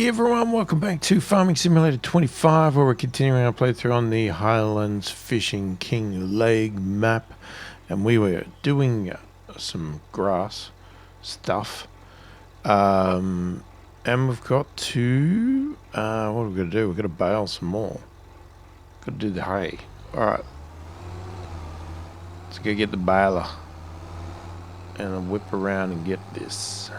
Hey everyone, welcome back to Farming Simulator 25, where we're continuing our playthrough on the Highlands fishing Kinlaig map, and we were doing some grass stuff, and we've got to, what are we going to do? We've got to bale some more. Got to do the hay. Alright, let's go get the baler and I'll whip around and get this.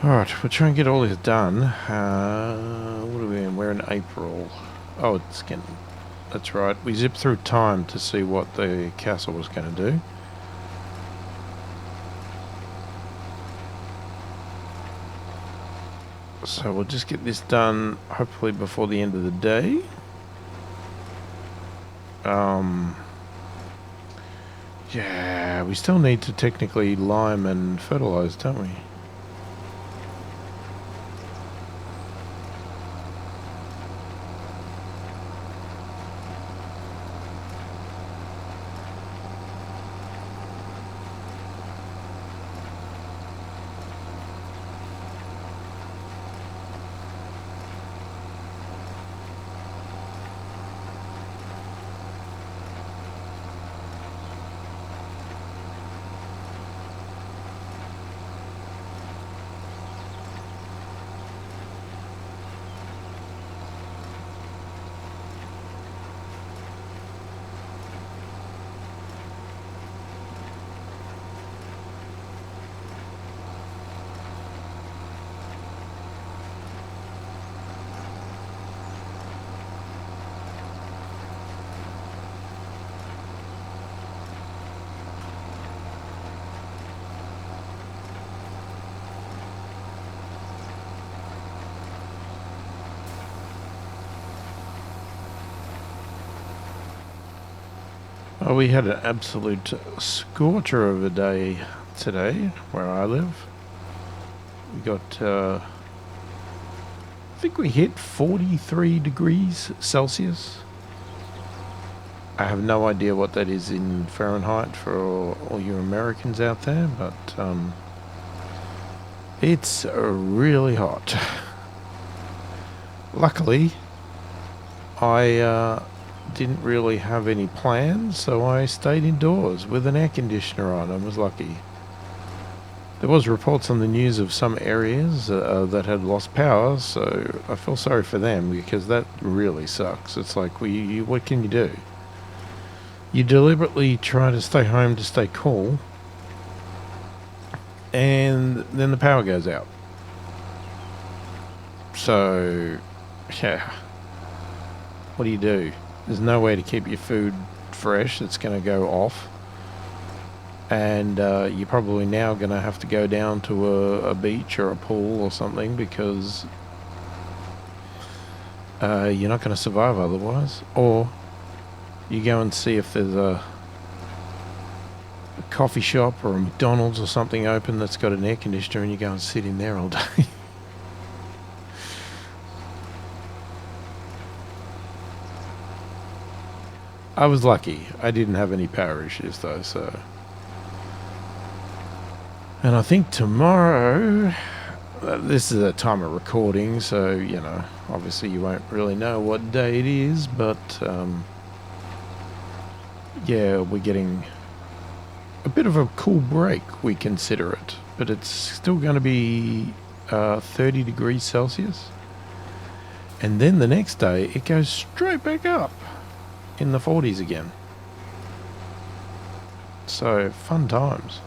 Alright, we'll try and get all this done. What are we in? We're in April. Oh, it's getting... That's right. We zipped through time to see what the castle was going to do. So we'll just get this done, hopefully before the end of the day. Yeah, we still need to technically lime and fertilise, don't we? Oh, we had an absolute scorcher of a day today where I live. We got, I think we hit 43 degrees Celsius. I have no idea what that is in Fahrenheit for all you Americans out there, but it's really hot. Luckily, I didn't really have any plans, so I stayed indoors with an air conditioner on and was lucky. There was reports on the news of some areas that had lost power, so I feel sorry for them because that really sucks. It's like, what can you do? You deliberately try to stay home to stay cool, and then the power goes out. So, yeah. What do you do? There's no way to keep your food fresh. It's going to go off. And you're probably now going to have to go down to a beach or a pool or something because you're not going to survive otherwise. Or you go and see if there's a coffee shop or a McDonald's or something open that's got an air conditioner and you go and sit in there all day. I was lucky. I didn't have any power issues though, so... And I think tomorrow... this is a time of recording, so, you know, obviously you won't really know what day it is, but, yeah, we're getting a bit of a cool break, we consider it. But it's still going to be 30 degrees Celsius. And then the next day, it goes straight back up in the 40s again. So, fun times.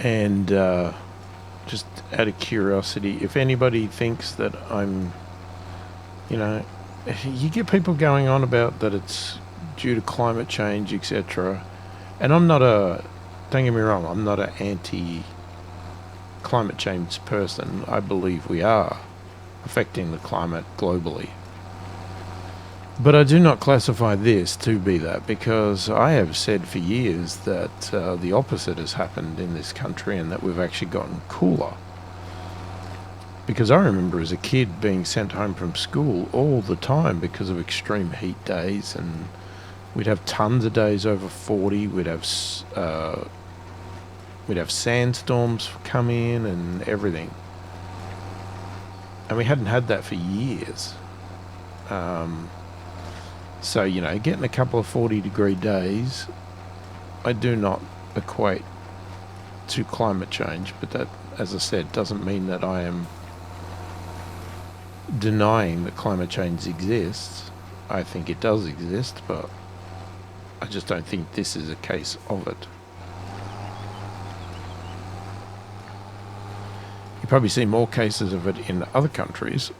And just out of curiosity, if anybody thinks that I'm, you know, you get people going on about that it's due to climate change, etc. And I'm not don't get me wrong, I'm not an anti-climate change person. I believe we are affecting the climate globally. But I do not classify this to be that, because I have said for years that the opposite has happened in this country and that we've actually gotten cooler. Because I remember as a kid being sent home from school all the time because of extreme heat days, and we'd have tons of days over 40. We'd have sandstorms come in and everything. And we hadn't had that for years. So, you know, getting a couple of 40-degree days, I do not equate to climate change. But that, as I said, doesn't mean that I am denying that climate change exists. I think it does exist, but I just don't think this is a case of it. You probably see more cases of it in other countries,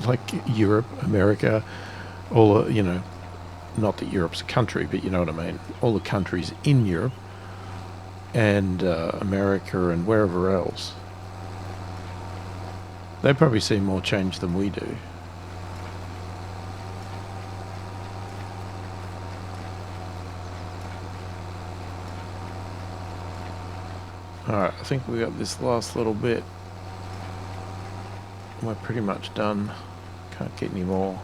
like Europe, America, all, you know, not that Europe's a country, but you know what I mean. All the countries in Europe and America and wherever else. They probably see more change than we do. Alright, I think we got this last little bit. We're pretty much done. Can't get any more.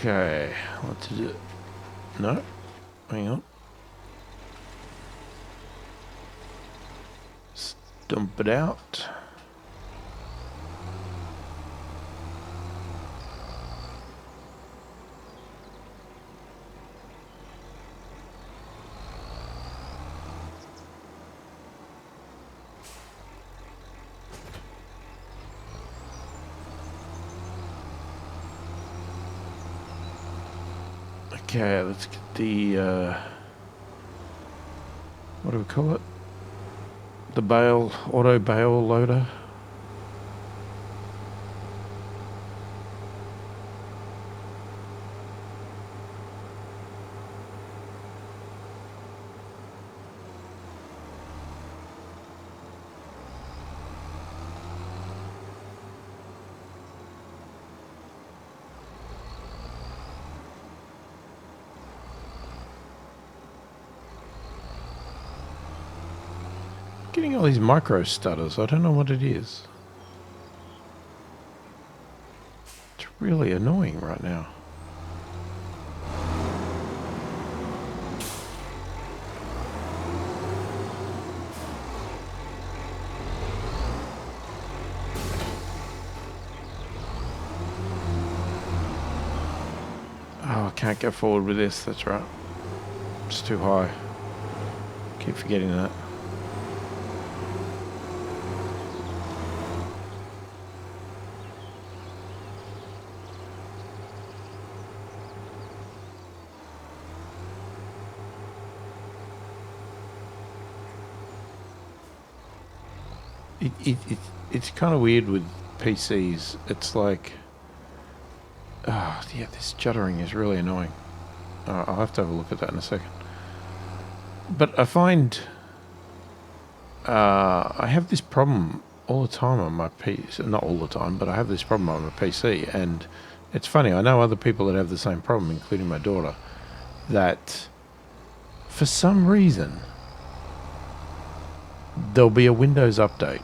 Okay, what to do? No, hang on. Dump it out. Okay, let's get the, what do we call it? The bale, auto bale loader. Getting all these micro stutters. I don't know what it is. It's really annoying right now. Oh, I can't go forward with this. That's right. It's too high. Keep forgetting that. It's kind of weird with PCs. It's like, oh yeah, this juddering is really annoying. I'll have to have a look at that in a second. But I find I have this problem all the time on my PC. Not all the time, but I have this problem on my PC. And it's funny, I know other people that have the same problem, including my daughter, that for some reason there'll be a Windows update.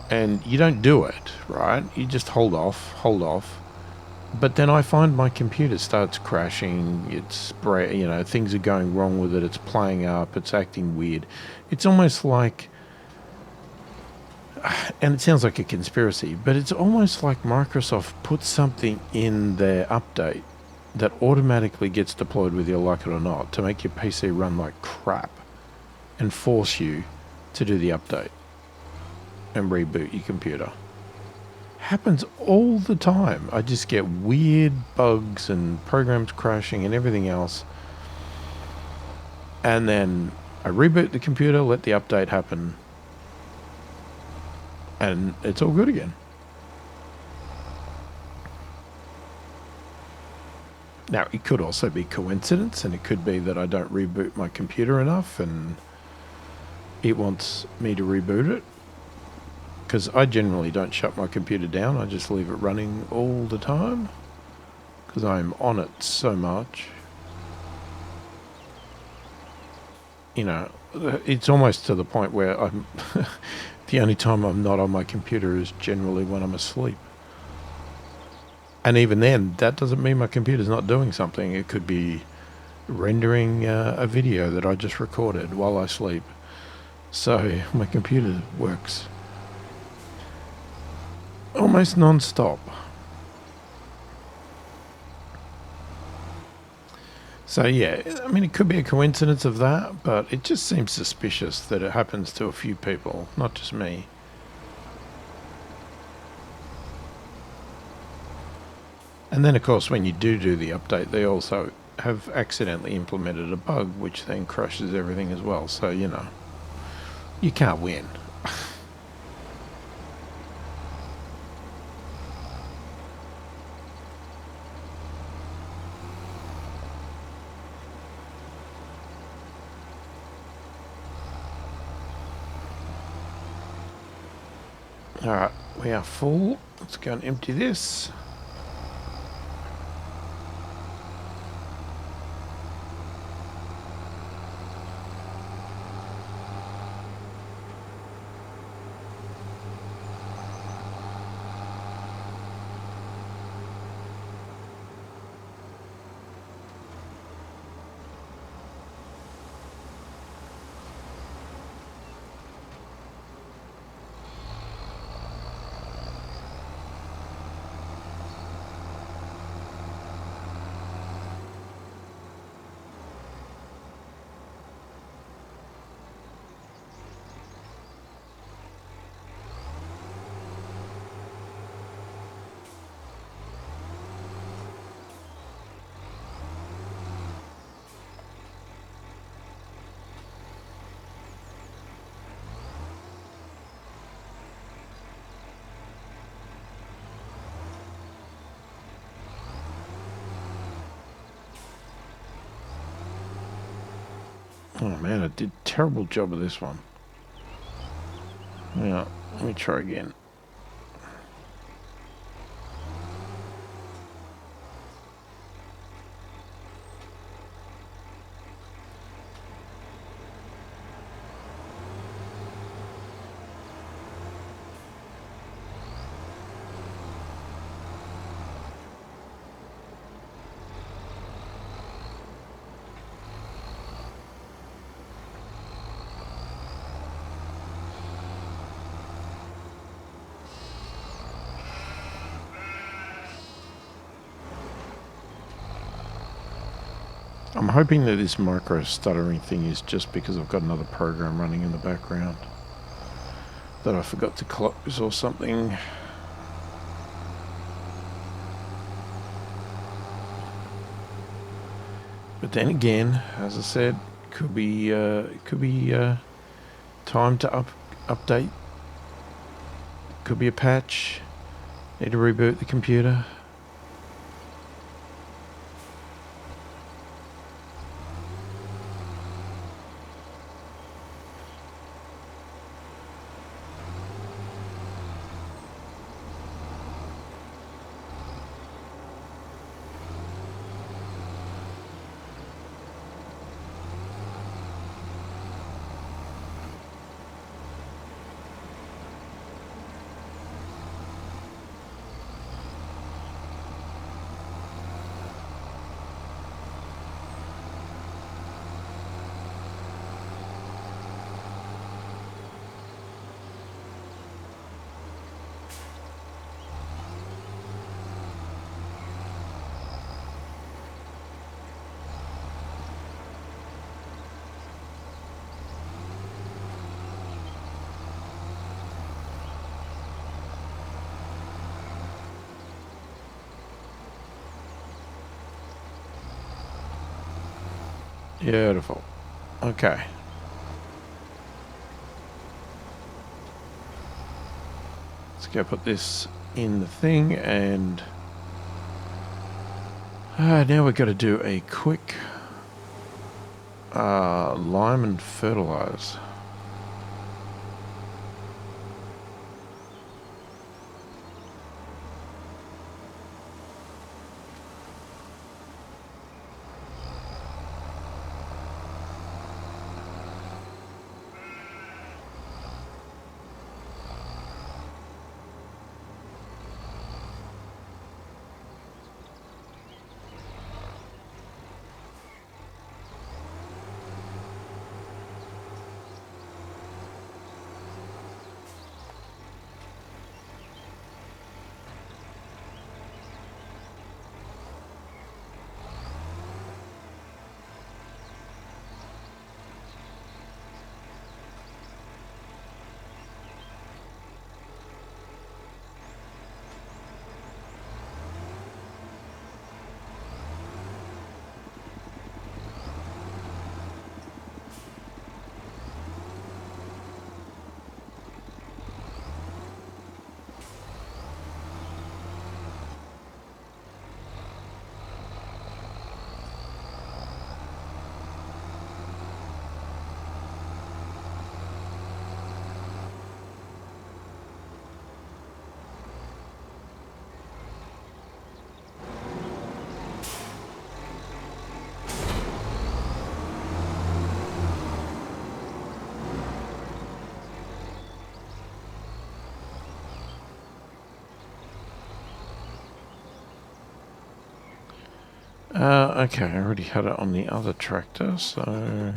And you don't do it, right? You just hold off. But then I find my computer starts crashing. You know, things are going wrong with it. It's playing up. It's acting weird. It's almost like, and it sounds like a conspiracy, but it's almost like Microsoft put something in their update that automatically gets deployed whether you like it or not to make your PC run like crap and force you to do the update and reboot your computer. Happens all the time. I just get weird bugs and programs crashing and everything else. And then I reboot the computer, let the update happen, and it's all good again. Now, it could also be coincidence, and it could be that I don't reboot my computer enough and it wants me to reboot it. Because I generally don't shut my computer down, I just leave it running all the time because I'm on it so much. You know, it's almost to the point where I'm the only time I'm not on my computer is generally when I'm asleep. And even then, that doesn't mean my computer's not doing something. It could be rendering a video that I just recorded while I sleep. So my computer works almost non-stop. So yeah, I mean, it could be a coincidence of that, but it just seems suspicious that it happens to a few people, not just me. And then, of course, when you do the update, they also have accidentally implemented a bug, which then crashes everything as well. So, you know, you can't win. Alright, we are full. Let's go and empty this. Oh man, I did a terrible job of this one. Yeah, let me try again. I'm hoping that this micro stuttering thing is just because I've got another program running in the background that I forgot to close or something. But then again, as I said, could be time to update. Could be a patch. Need to reboot the computer. Beautiful. Okay. Let's go put this in the thing, and now we've got to do a quick lime and fertilize. Okay, I already had it on the other tractor, so...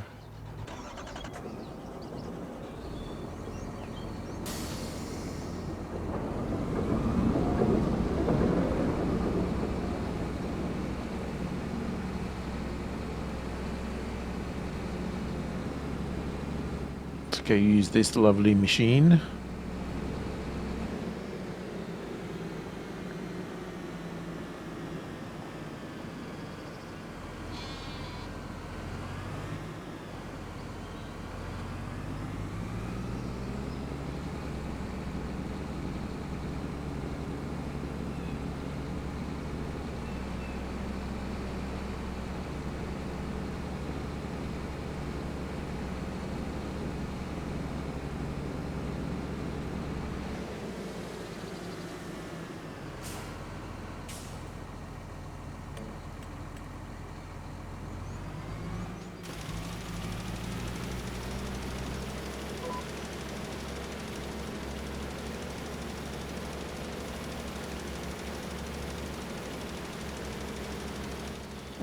Let's go use this lovely machine.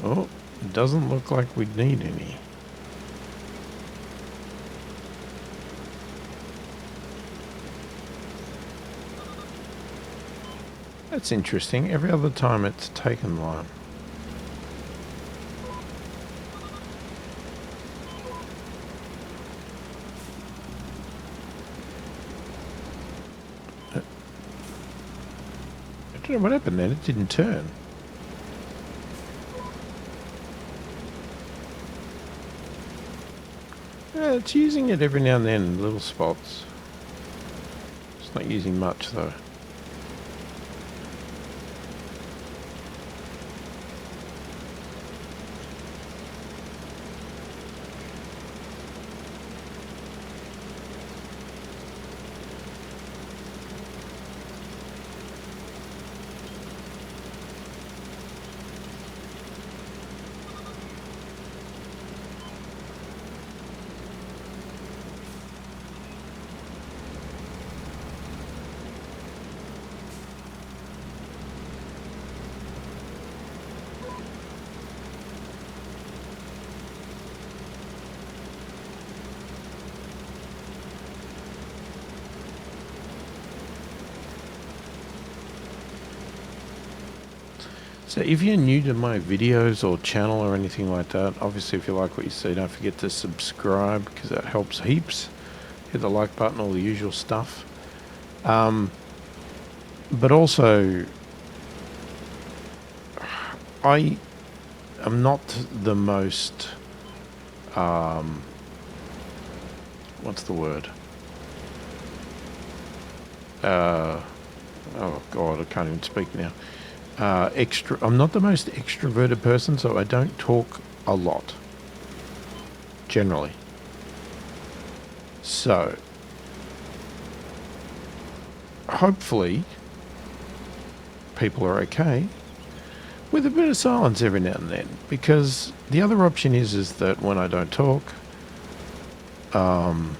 Oh, it doesn't look like we'd need any. That's interesting. Every other time it's taken lime. I don't know what happened then. It didn't turn. It's using it every now and then in little spots. It's not using much though. So if you're new to my videos or channel or anything like that, obviously if you like what you see, don't forget to subscribe because that helps heaps. Hit the like button, all the usual stuff. But also, I am not the most what's the word? Oh God, I can't even speak now. I'm not the most extroverted person, so I don't talk a lot, generally. So, hopefully, people are okay with a bit of silence every now and then, because the other option is that when I don't talk, I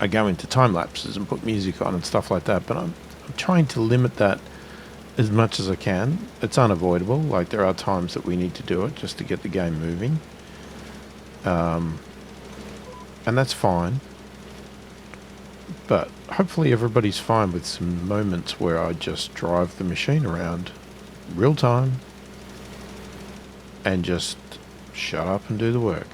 go into time lapses and put music on and stuff like that, but I'm trying to limit that as much as I can. It's unavoidable, like there are times that we need to do it just to get the game moving, and that's fine, but hopefully everybody's fine with some moments where I just drive the machine around real time and just shut up and do the work.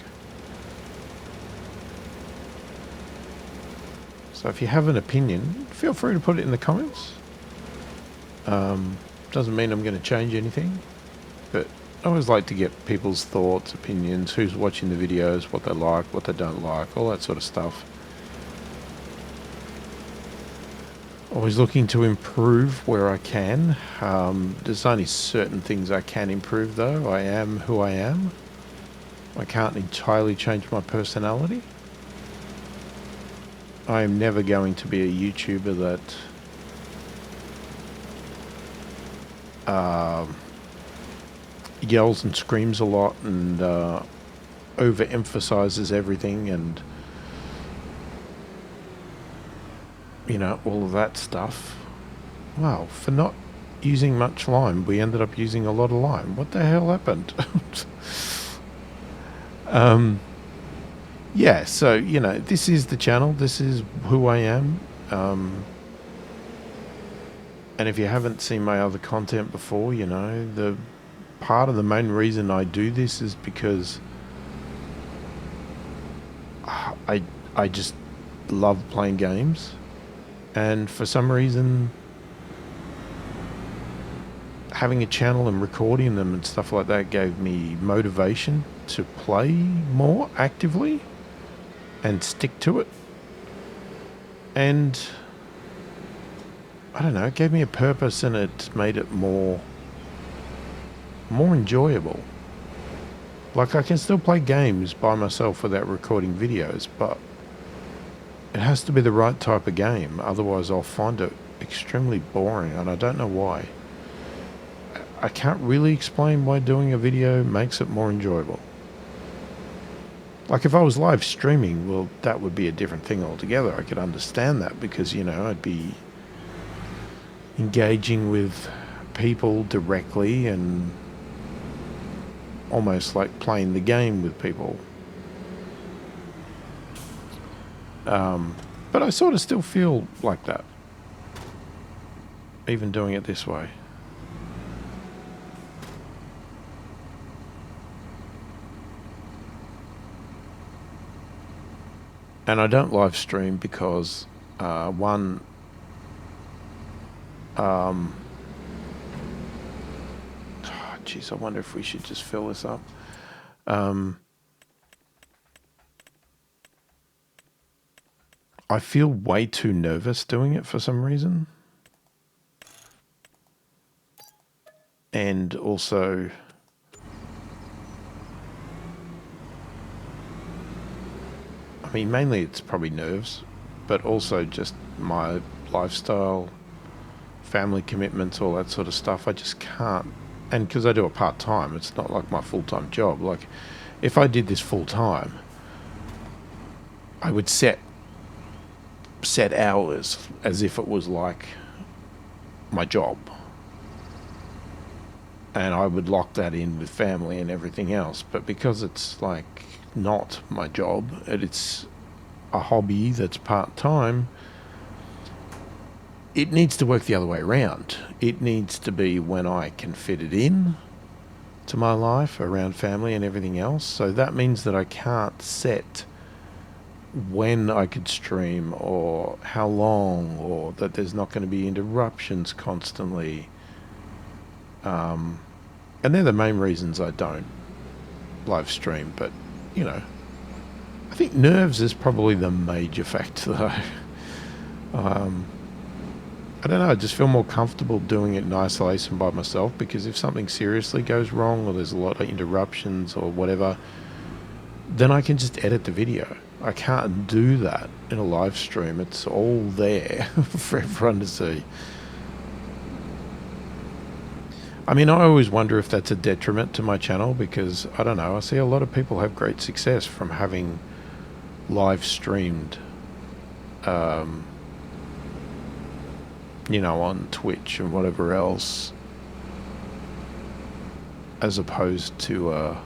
So if you have an opinion, feel free to put it in the comments. Doesn't mean I'm going to change anything, but I always like to get people's thoughts, opinions, who's watching the videos, what they like, what they don't like, all that sort of stuff. Always looking to improve where I can. There's only certain things I can improve though. I am who I am. I can't entirely change my personality. I am never going to be a YouTuber that yells and screams a lot and overemphasizes everything and, you know, all of that stuff. Wow, for not using much lime, we ended up using a lot of lime. What the hell happened? Yeah, so, you know, this is the channel. This is who I am. And if you haven't seen my other content before, you know, the part of the main reason I do this is because I just love playing games. And for some reason, having a channel and recording them and stuff like that gave me motivation to play more actively and stick to it. And I don't know, it gave me a purpose and it made it more enjoyable. Like, I can still play games by myself without recording videos, but it has to be the right type of game, otherwise I'll find it extremely boring, and I don't know why. I can't really explain why doing a video makes it more enjoyable. Like, if I was live streaming, well, that would be a different thing altogether. I could understand that because, you know, I'd be engaging with people directly and almost like playing the game with people. But I sort of still feel like that, even doing it this way. And I don't live stream because, one, geez, I wonder if we should just fill this up. I feel way too nervous doing it for some reason. And also, I mean, mainly it's probably nerves, but also just my lifestyle, family commitments, all that sort of stuff. I just can't. And because I do it part-time, it's not like my full-time job. Like, if I did this full-time, I would set hours as if it was like my job. And I would lock that in with family and everything else. But because it's like not my job, it's a hobby that's part-time, it needs to work the other way around. It needs to be when I can fit it in to my life around family and everything else. So that means that I can't set when I could stream or how long, or that there's not going to be interruptions constantly. And they're the main reasons I don't. live stream, but you know, I think nerves is probably the major factor though. I don't know, I just feel more comfortable doing it in isolation by myself, because if something seriously goes wrong or there's a lot of interruptions or whatever, then I can just edit the video. I can't do that in a live stream. It's all there for everyone to see. I mean, I always wonder if that's a detriment to my channel, because I don't know, I see a lot of people have great success from having live streamed you know, on Twitch and whatever else, as opposed to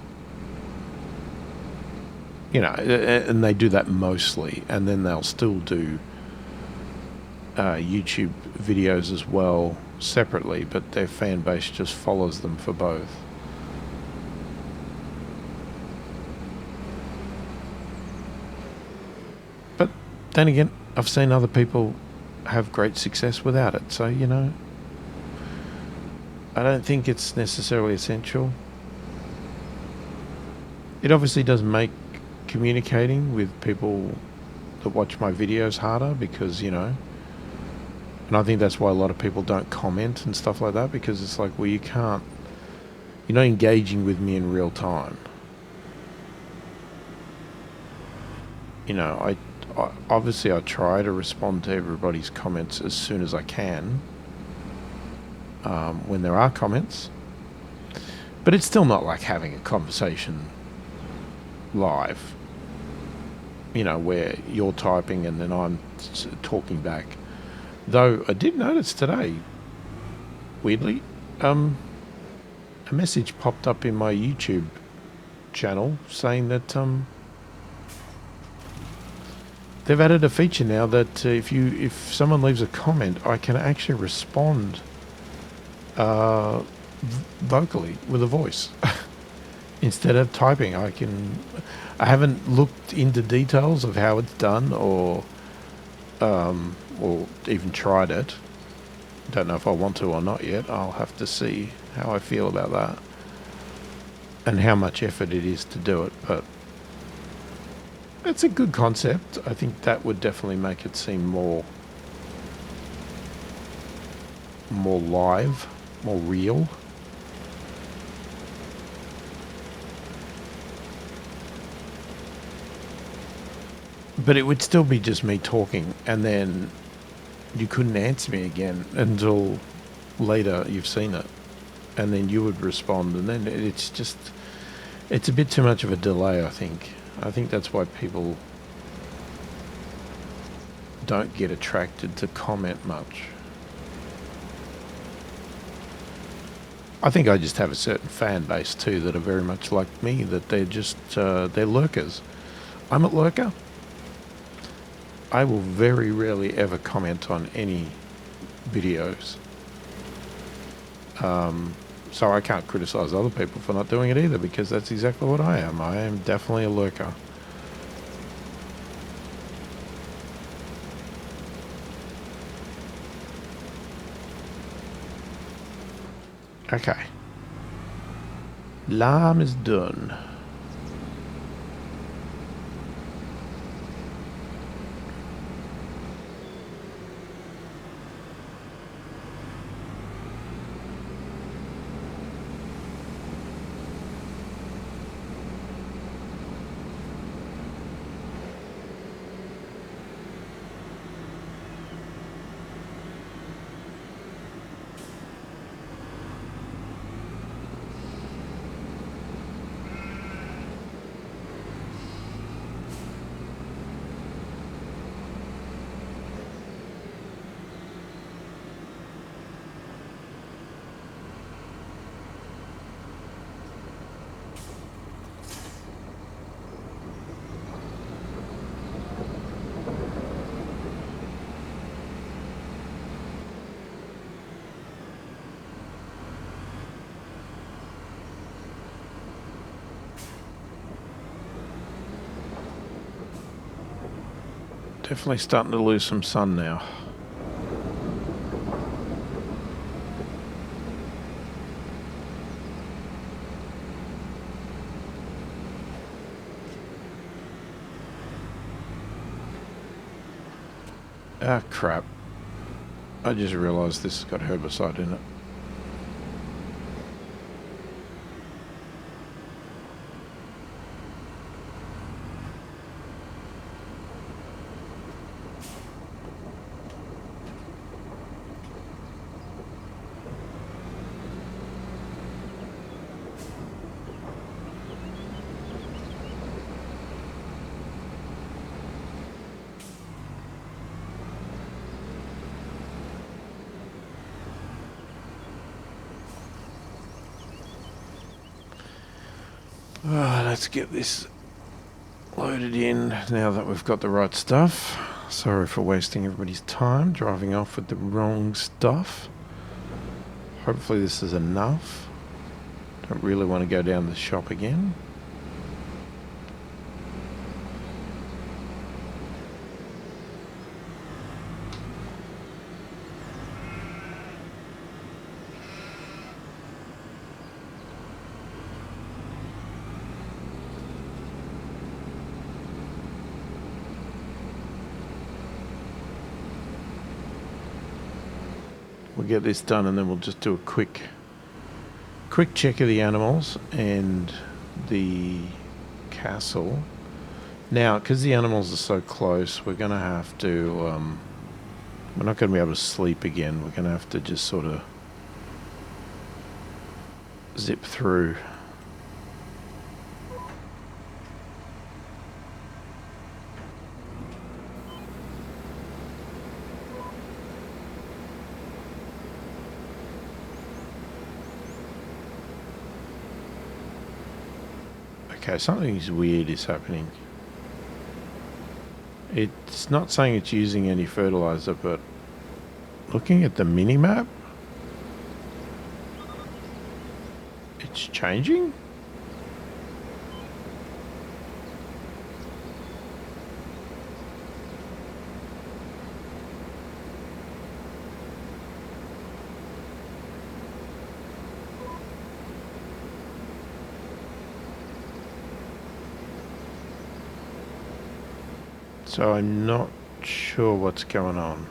you know, and they do that mostly, and then they'll still do YouTube videos as well separately, but their fan base just follows them for both. But then again, I've seen other people have great success without it, so you know, I don't think it's necessarily essential. It obviously does make communicating with people that watch my videos harder, because you know, and I think that's why a lot of people don't comment and stuff like that, because it's like, well, you're not engaging with me in real time. You know, I obviously I try to respond to everybody's comments as soon as I can, when there are comments, but it's still not like having a conversation live, you know, where you're typing and then I'm talking back. Though I did notice today, weirdly, a message popped up in my YouTube channel saying that they've added a feature now that if someone leaves a comment, I can actually respond vocally with a voice instead of typing. I haven't looked into details of how it's done, or even tried it. Don't know if I want to or not yet. I'll have to see how I feel about that and how much effort it is to do it, but it's a good concept. I think that would definitely make it seem more live, more real. But it would still be just me talking, and then you couldn't answer me again until later you've seen it, and then you would respond, and then it's a bit too much of a delay, I think. I think that's why people don't get attracted to comment much. I think I just have a certain fan base too that are very much like me, that they're just they're lurkers. I'm a lurker. I will very rarely ever comment on any videos. So I can't criticize other people for not doing it either, because that's exactly what I am. I am definitely a lurker. Okay. Lime is done. Definitely starting to lose some sun now. Ah, crap. I just realised this has got herbicide in it. Let's get this loaded in now that we've got the right stuff. Sorry for wasting everybody's time driving off with the wrong stuff. Hopefully this is enough. Don't really want to go down the shop again. We'll get this done and then we'll just do a quick check of the animals and the castle. Now, because the animals are so close, we're going to have to, we're not going to be able to sleep again. We're going to have to just sort of zip through. Okay, something weird is happening. It's not saying it's using any fertilizer, but looking at the mini-map, it's changing? So I'm not sure what's going on.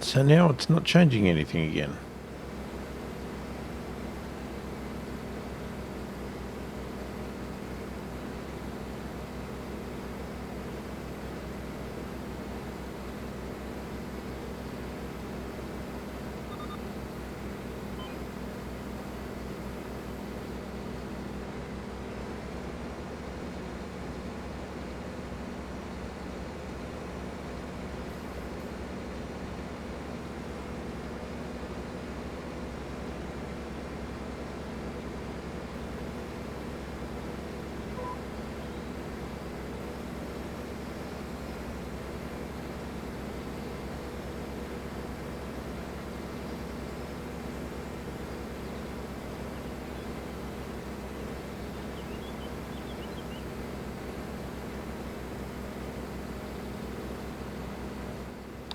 So now it's not changing anything again.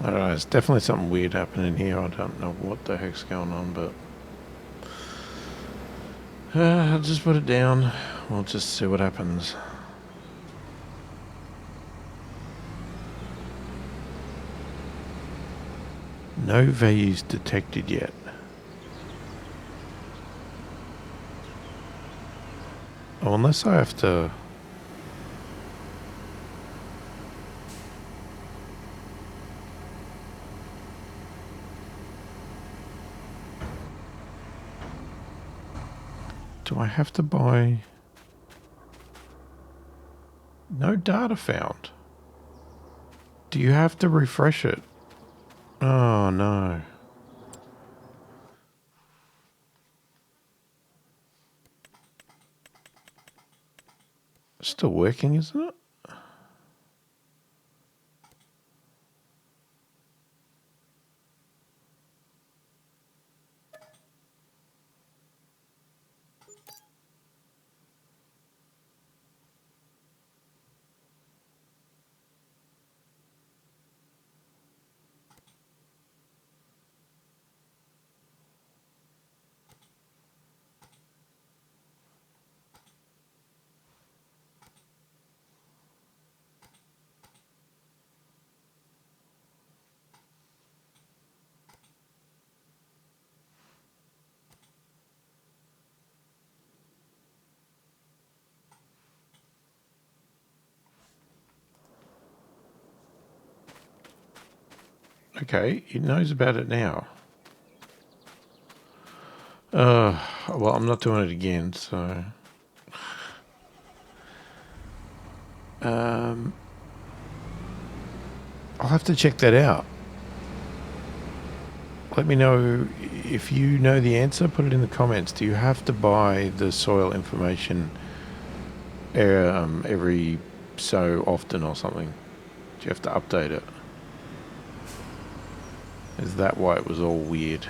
I don't know, there's definitely something weird happening here. I don't know what the heck's going on, but I'll just put it down. We'll just see what happens. No values detected yet. Oh, unless I have to... Do I have to buy... No data found. Do you have to refresh it? Oh, no. Still working, isn't it? Okay, it knows about it now. Well, I'm not doing it again, so... I'll have to check that out. Let me know if you know the answer. Put it in the comments. Do you have to buy the soil information every so often or something? Do you have to update it? Is that why it was all weird?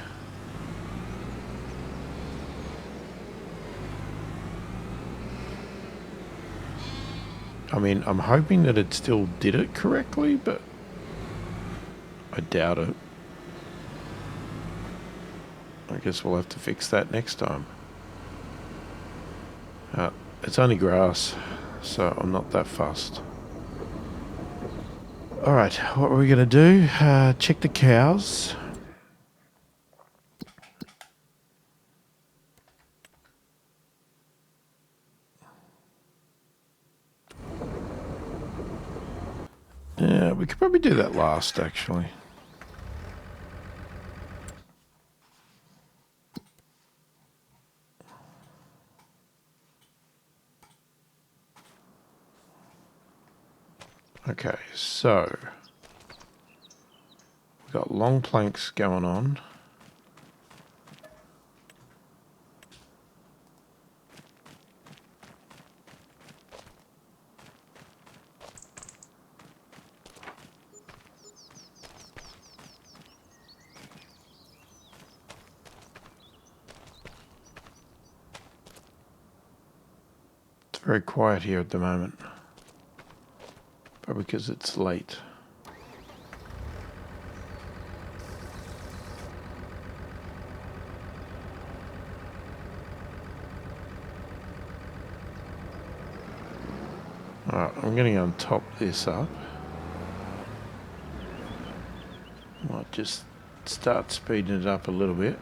I mean, I'm hoping that it still did it correctly, but I doubt it. I guess we'll have to fix that next time. It's only grass, so I'm not that fussed. Alright, what are we going to do? Check the cows. Yeah, we could probably do that last, actually. Okay, so we've got long planks going on. It's very quiet here at the moment, probably because it's late. Alright, I'm going to top this up. Might just start speeding it up a little bit.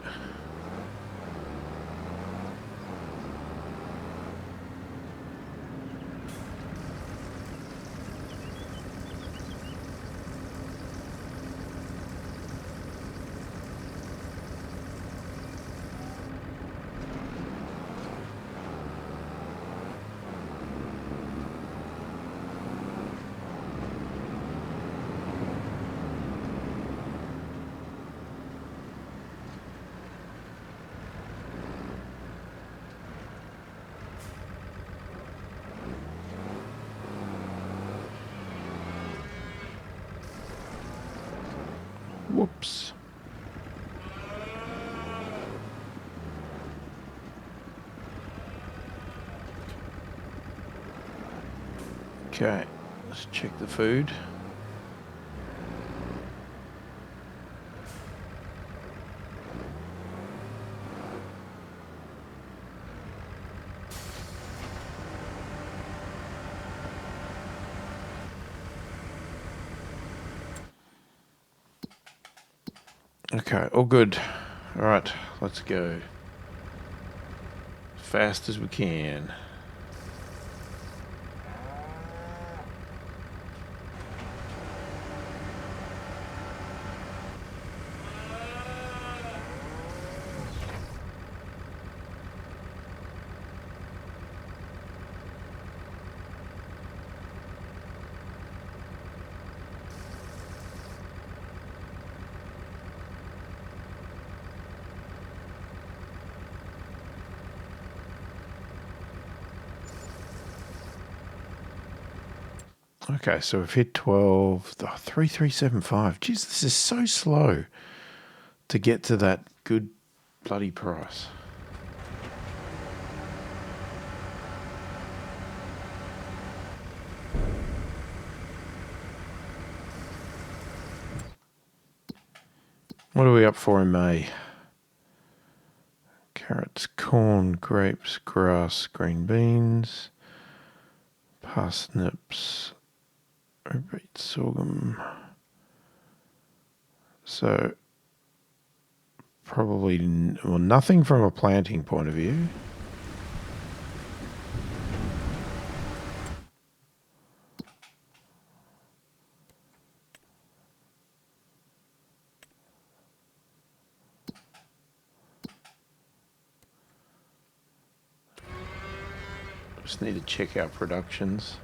Whoops. Okay, let's check the food. Okay, all good. All right, let's go. As fast as we can. Okay, so we've hit 12. Oh, 3375. Jeez, this is so slow to get to that good bloody price. What are we up for in May? Carrots, corn, grapes, grass, green beans, parsnips, beet, sorghum. So probably nothing from a planting point of view. Just need to check our productions.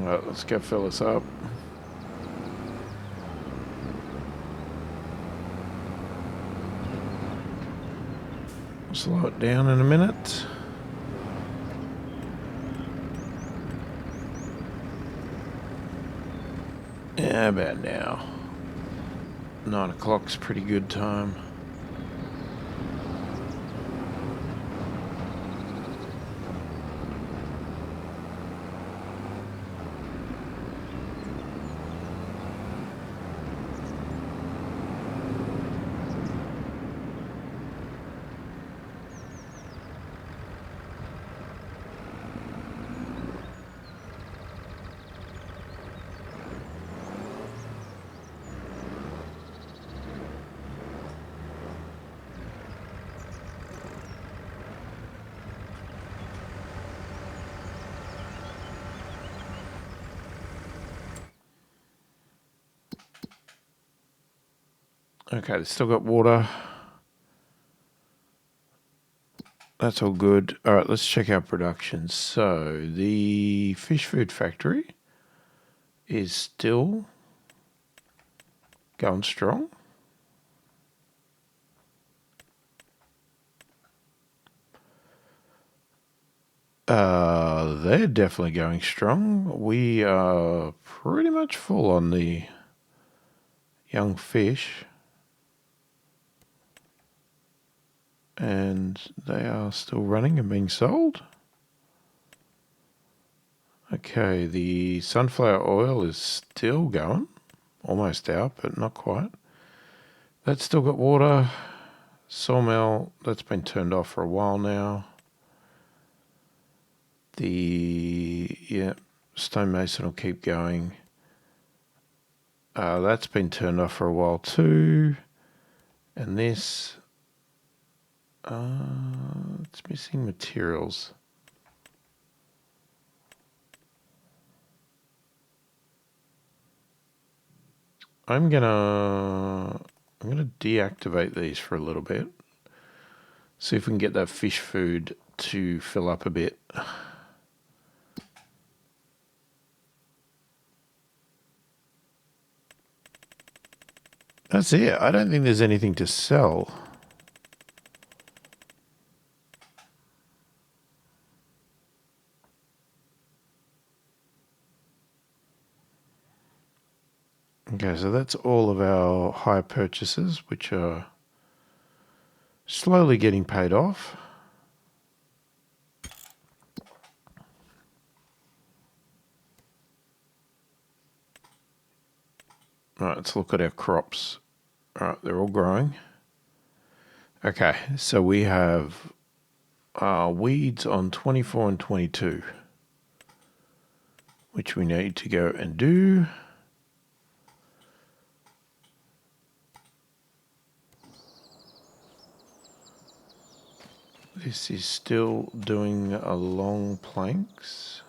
Alright, let's go fill this up. Slow it down in a minute. Yeah, about now. 9 o'clock's pretty good time. Okay, they've still got water. That's all good. All right, let's check our production. So the fish food factory is still going strong. They're definitely going strong. We are pretty much full on the young fish. And they are still running and being sold. Okay, the sunflower oil is still going. Almost out, but not quite. That's still got water. Sawmill, that's been turned off for a while now. The stonemason will keep going. That's been turned off for a while too. And this, it's missing materials. I'm gonna deactivate these for a little bit. See if we can get that fish food to fill up a bit. That's it. I don't think there's anything to sell. Okay, so that's all of our hire purchases, which are slowly getting paid off. All right, let's look at our crops. All right, they're all growing. Okay, so we have weeds on 24 and 22, which we need to go and do. This is still doing long planks.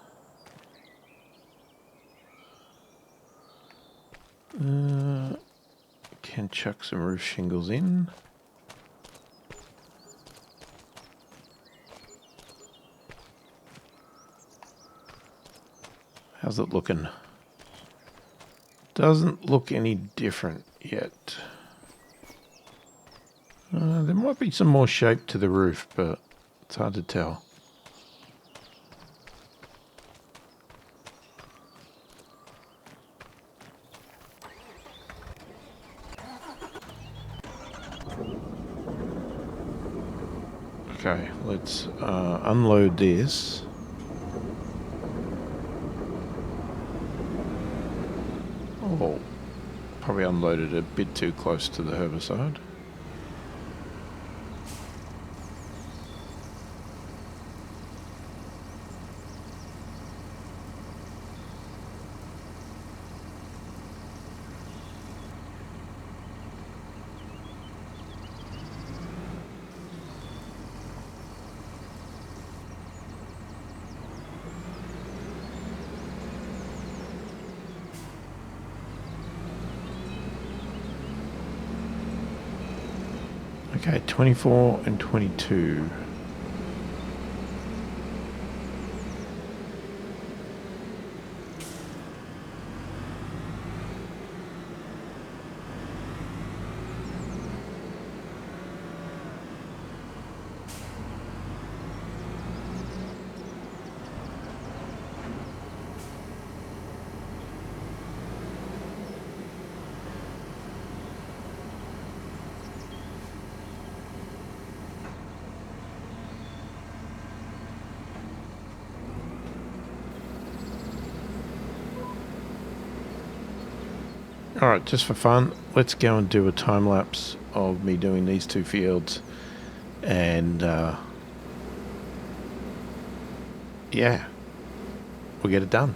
Can chuck some roof shingles in. How's it looking? Doesn't look any different yet. There might be some more shape to the roof, but it's hard to tell. Okay, let's unload this. Oh, probably unloaded a bit too close to the herbicide. Okay, 24 and 22. Alright, just for fun, let's go and do a time lapse of me doing these two fields. And, yeah, we'll get it done.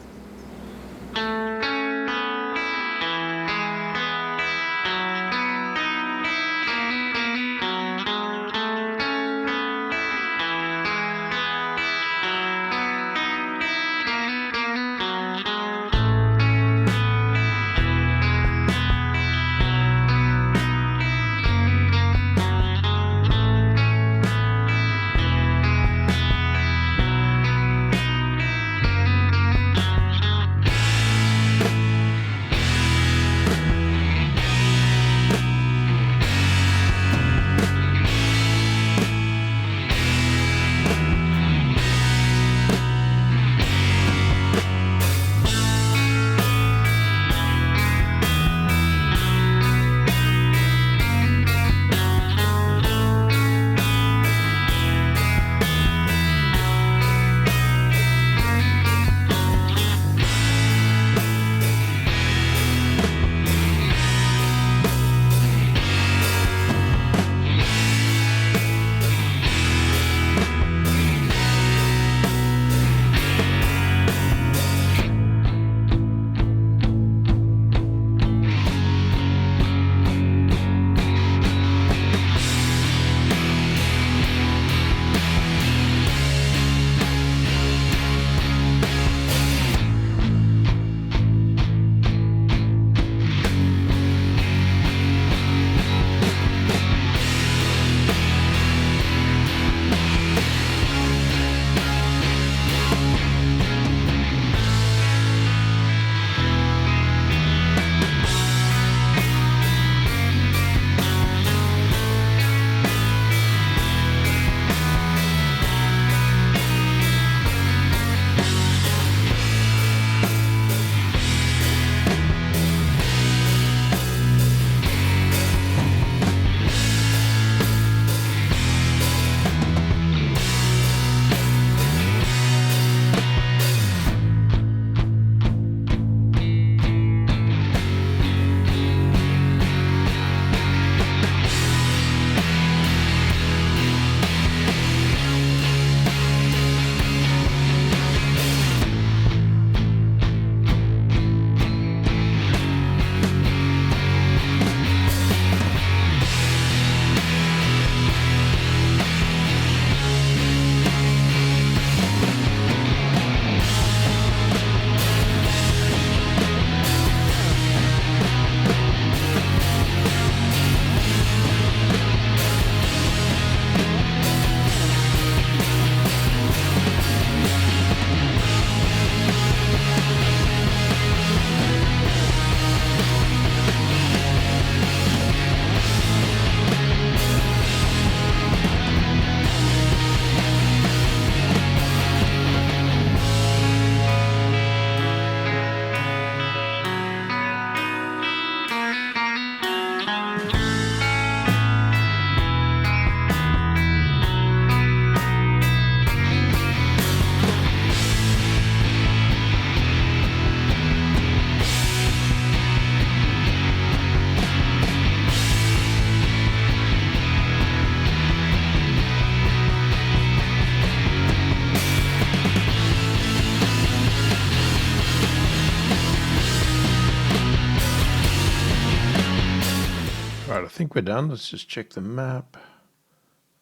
Right, I think we're done. Let's just check the map.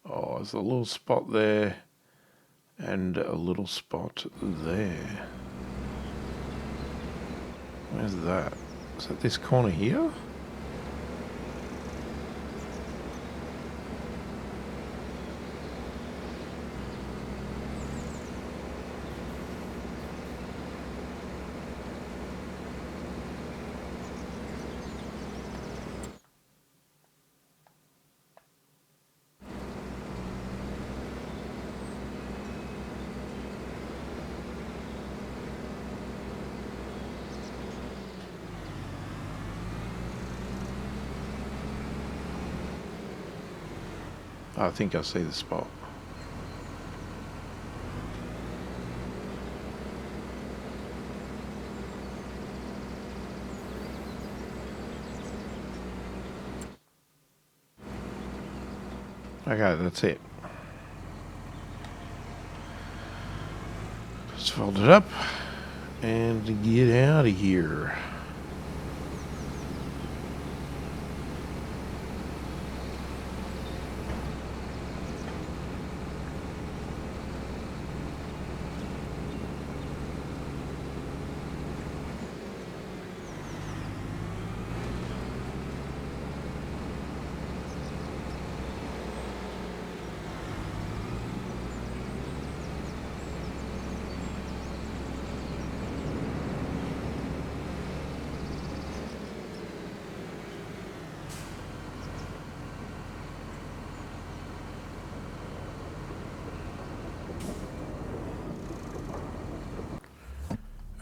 Oh, there's a little spot there and a little spot there. Where's that? Is that this corner here? I think I see the spot. Okay, that's it. Let's fold it up and get out of here.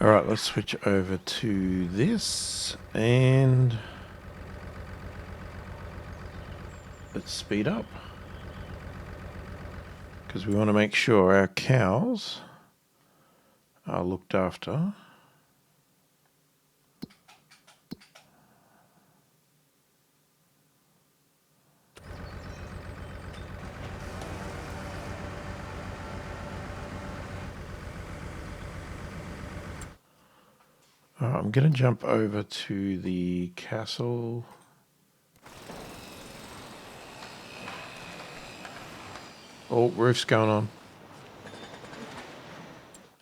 Alright, let's switch over to this and let's speed up because we want to make sure our cows are looked after. I'm going to jump over to the castle. Oh, roof's going on.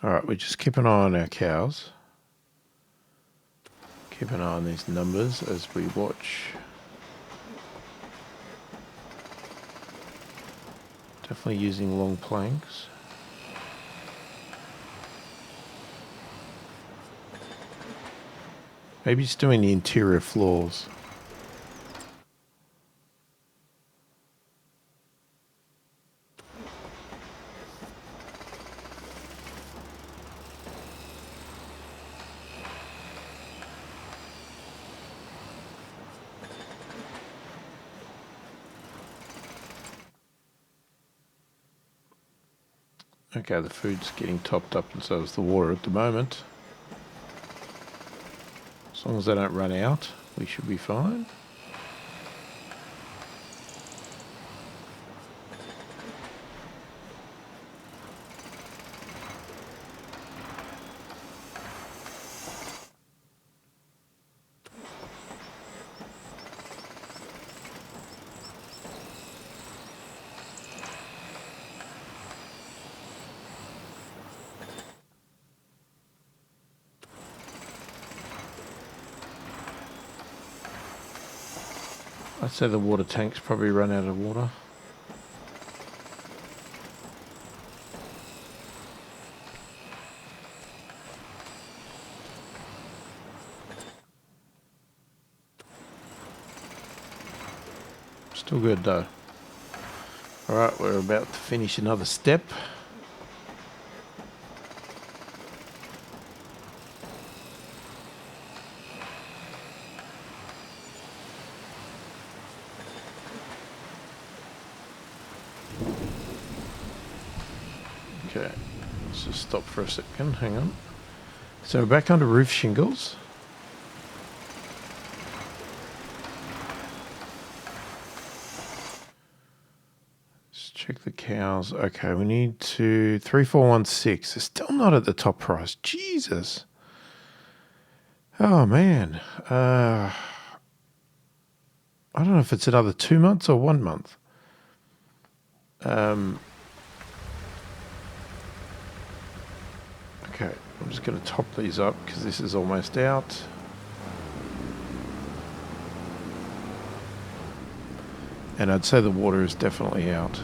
Alright, we just keep an eye on our cows. Keep an eye on these numbers as we watch. Definitely using long planks. Maybe it's doing the interior floors. Okay, the food's getting topped up and so is the water at the moment. As long as they don't run out, we should be fine. I'd say the water tank's probably run out of water. Still good though. Alright, we're about to finish another step. Okay, let's just stop for a second, hang on. So we're back onto roof shingles. Let's check the cows. Okay, we need to 3416. They're still not at the top price. Jesus. Oh man. I don't know if it's another 2 months or 1 month. Okay, I'm just going to top these up because this is almost out. And I'd say the water is definitely out.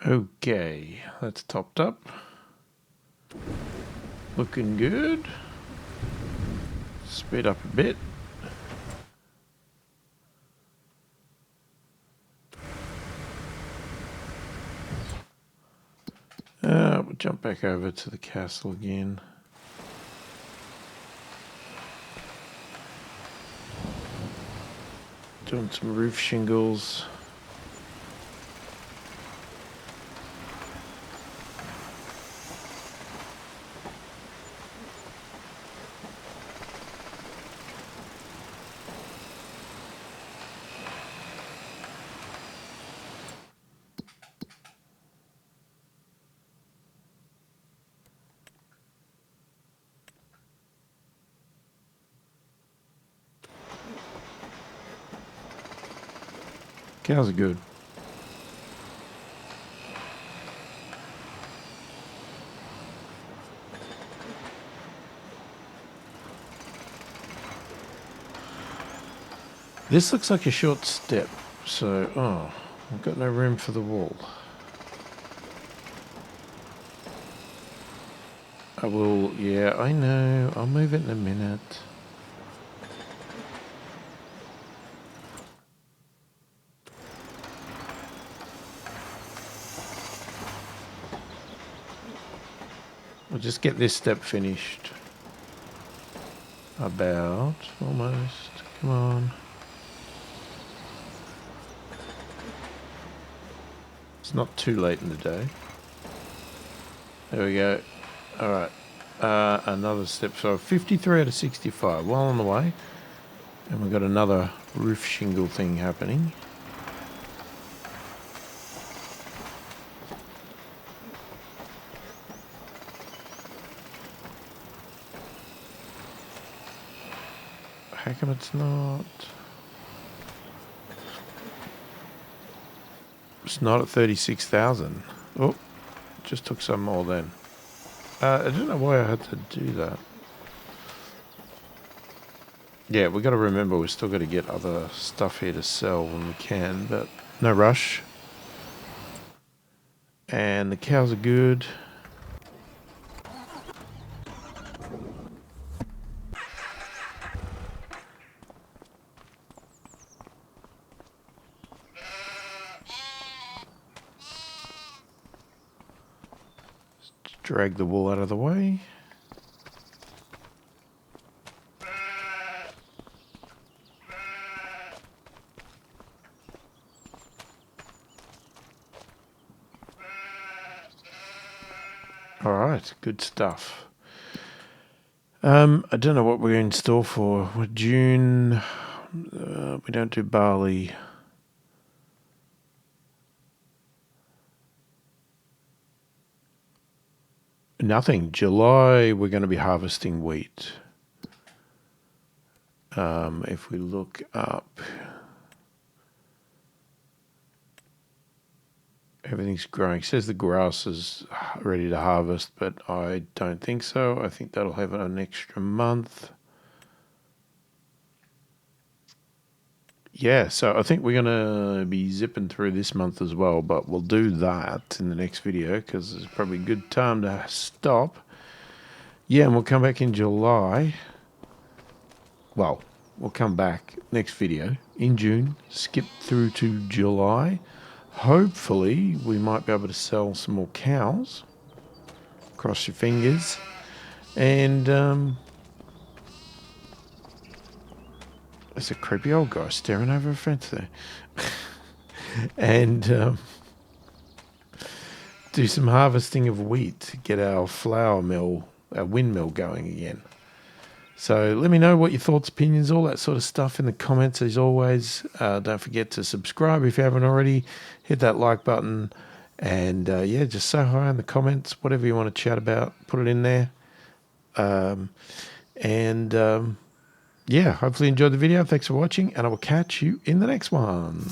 Okay, that's topped up. Looking good. Speed up a bit. We'll jump back over to the castle again. Doing some roof shingles. Cows are good. This looks like a short step, so, I've got no room for the wall. I will, yeah, I know, I'll move it in a minute. We'll just get this step finished. About, almost, come on. It's not too late in the day. There we go. Alright. Another step. So 53 out of 65. Well on the way. And we've got another roof shingle thing happening. How come it's not? It's not at 36,000. Oh, just took some more then. I don't know why I had to do that. Yeah, we got to remember we've still got to get other stuff here to sell when we can, but no rush. And the cows are good. drag the wool out of the way. All right, good stuff. I don't know what we're in store for. We're June. We don't do barley. Nothing. July, we're going to be harvesting wheat. If we look up, everything's growing. It says the grass is ready to harvest, but I don't think so. I think that'll have an extra month. Yeah, so I think we're going to be zipping through this month as well, but we'll do that in the next video because it's probably a good time to stop. Yeah, and we'll come back in July. Well, we'll come back next video in June, skip through to July. Hopefully, we might be able to sell some more cows. Cross your fingers. And there's a creepy old guy staring over a fence there. And do some harvesting of wheat to get our flour mill, our windmill going again. So let me know what your thoughts, opinions, all that sort of stuff in the comments as always. Don't forget to subscribe if you haven't already. Hit that like button. And yeah, just say hi in the comments. Whatever you want to chat about, put it in there. Yeah, hopefully you enjoyed the video. Thanks for watching. And I will catch you in the next one.